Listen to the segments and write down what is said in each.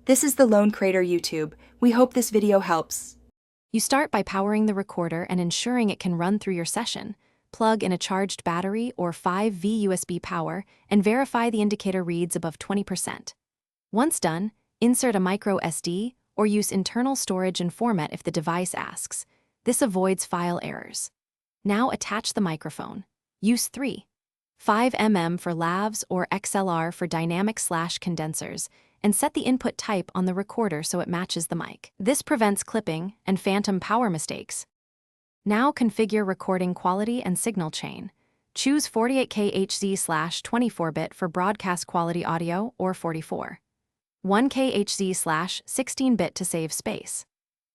This is the Lone Crater YouTube. We hope this video helps. You start by powering the recorder and ensuring it can run through your session. Plug in a charged battery or 5V USB power and verify the indicator reads above 20%. Once done, insert a micro SD or use internal storage and format if the device asks. This avoids file errors. Now attach the microphone. Use 3.5 mm for lavs or XLR for dynamic/condensers, and set the input type on the recorder so it matches the mic. This prevents clipping and phantom power mistakes. Now configure recording quality and signal chain. Choose 48K HZ/24-bit for broadcast quality audio or 44. 1K HZ/16-bit to save space.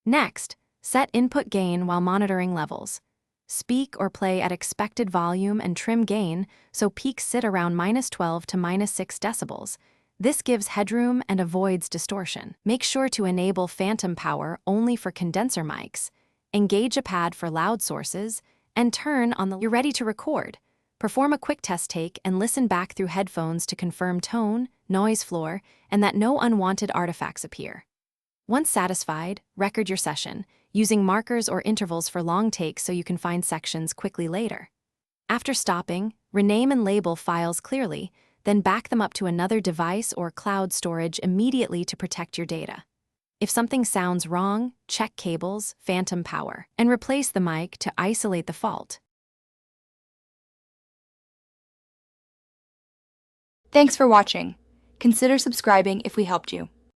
Next, set input gain while monitoring levels. Speak or play at expected volume and trim gain so peaks sit around -12 to -6 decibels. This gives headroom and avoids distortion. Make sure to enable phantom power only for condenser mics, engage a pad for loud sources, and turn on the You're ready to record. Perform a quick test take and listen back through headphones to confirm tone, noise floor, and that no unwanted artifacts appear. Once satisfied, record your session, using markers or intervals for long takes so you can find sections quickly later. After stopping, rename and label files clearly, then back them up to another device or cloud storage immediately to protect your data. If something sounds wrong, check cables, phantom power, and replace the mic to isolate the fault. Thanks for watching. Consider subscribing if we helped you.